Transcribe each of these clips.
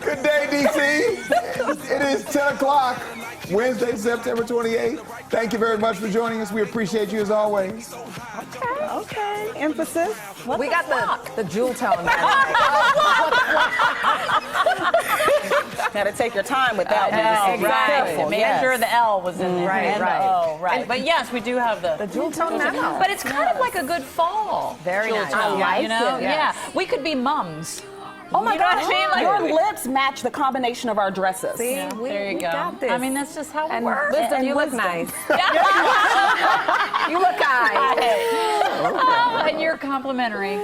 Good day, DC. It is 10 o'clock, Wednesday, September 28th. Thank you very much for joining us. We appreciate you as always. Okay. Emphasis. We got the jewel tone. Got to take your time with that one. Exactly. Make sure the L was in there. Right, right. Right. But yes, we do have the jewel tone memo. But it's kind of like a good fall. Very nice. Tone, I like you know? it. Yeah. We could be mums. Oh my gosh, Like, your lips match the combination of our dresses. See, there you go. Got this. I mean, that's just how it works. Listen, you look nice. You look nice. Oh, and you're complimentary.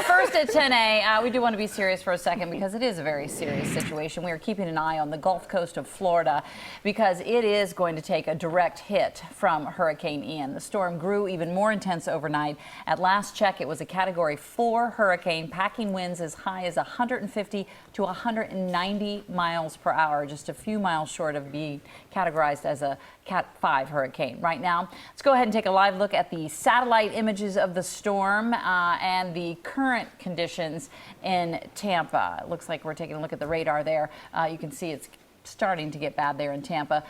First at 10A, we do want to be serious for a second because it is a very serious situation. We are keeping an eye on the Gulf Coast of Florida because it is going to take a direct hit from Hurricane Ian. The storm grew even more intense overnight. At last check, it was a Category 4 hurricane, packing winds as high as 150 to 190 miles per hour, just a few miles short of being categorized as a Cat 5 hurricane. Right now, let's go ahead and take a live look at the satellite images of the storm and the current conditions in Tampa. It looks like we're taking a look at the radar there. You can see it's starting to get bad there in Tampa.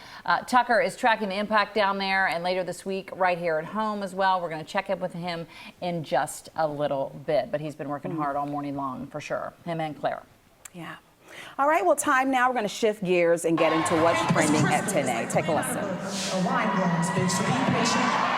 Tucker is tracking the impact down there, and later this week right here at home as well. We're going to check in with him in just a little bit, but he's been working hard all morning long for sure, him and Claire. Yeah. All right, well, time now. We're going to shift gears and get into what's trending at 10A. Take a listen. A wide glass, bitch, so be patient.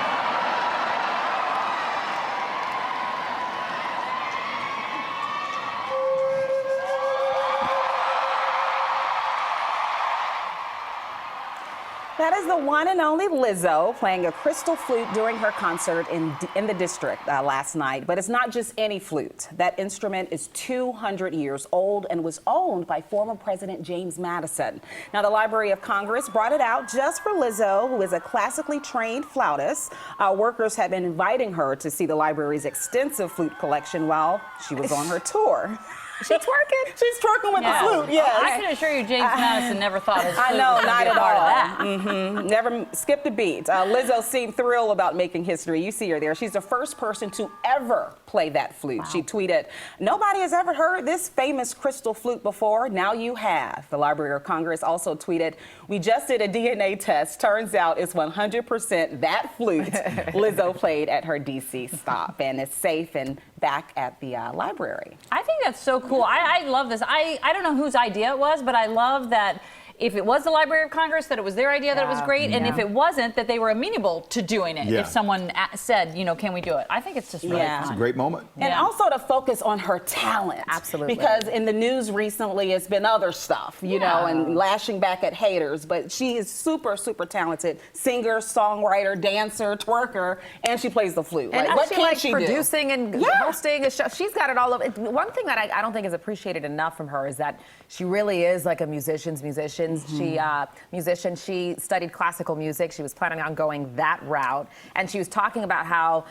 That is the one and only Lizzo playing a crystal flute during her concert in the district last night. But it's not just any flute. That instrument is 200 years old and was owned by former President James Madison. Now, the Library of Congress brought it out just for Lizzo, who is a classically trained flautist. Workers have been inviting her to see the library's extensive flute collection while she was on her tour. She's twerking. She's twerking with the flute, yes. I can assure you James Madison never thought his flute I know, was not be a at part all. of that. Never skipped a beat. Lizzo seemed thrilled about making history. You see her there. She's the first person to ever play that flute. Wow. She tweeted, "Nobody has ever heard this famous crystal flute before. Now you have." The Library of Congress also tweeted, "We just did a DNA test. Turns out it's 100% that flute Lizzo played at her DC stop, and it's safe and back at the library." I think that's so cool. I love this. I don't know whose idea it was, but I love that if it was the Library of Congress, that it was their idea, that it was great, and if it wasn't, that they were amenable to doing it. If someone said, you know, can we do it? I think it's just really fun. It's a great moment. And also to focus on her talent. Absolutely. Because in the news recently, it's been other stuff, you know, and lashing back at haters. But she is super, super talented. Singer, songwriter, dancer, twerker, and she plays the flute. And what she can't she do? producing and hosting a show. She's got it all over. One thing that I don't think is appreciated enough from her is that she really is like a musician's musician. She studied classical music. She was planning on going that route. And she was talking about how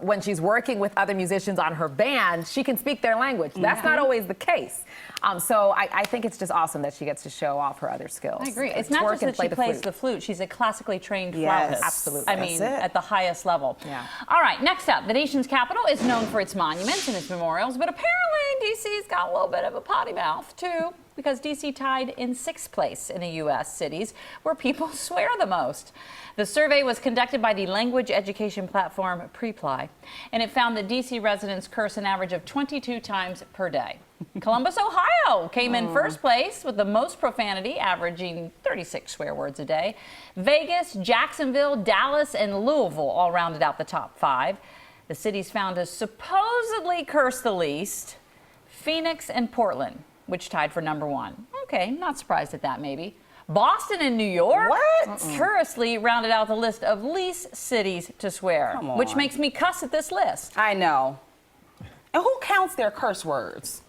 when she's working with other musicians on her band, she can speak their language. That's not always the case. So I think it's just awesome that she gets to show off her other skills. I agree. It's not just that she plays the flute. She's a classically trained flautist. Absolutely. I mean, at the highest level. Yeah. All right, next up, the nation's capital is known for its monuments and its memorials, but apparently D.C.'s got a little bit of a potty mouth, too, because D.C. tied in 6th place in the U.S. cities where people swear the most. The survey was conducted by the language education platform Preply, and it found that D.C. residents curse an average of 22 times per day. Columbus, Ohio came in 1st place with the most profanity, averaging 36 swear words a day. Vegas, Jacksonville, Dallas, and Louisville all rounded out the top 5. The cities found to supposedly curse the least: Phoenix and Portland, which tied for number 1. Okay, not surprised at that, maybe. Boston and New York curiously rounded out the list of least cities to swear, which makes me cuss at this list. I know. And who counts their curse words?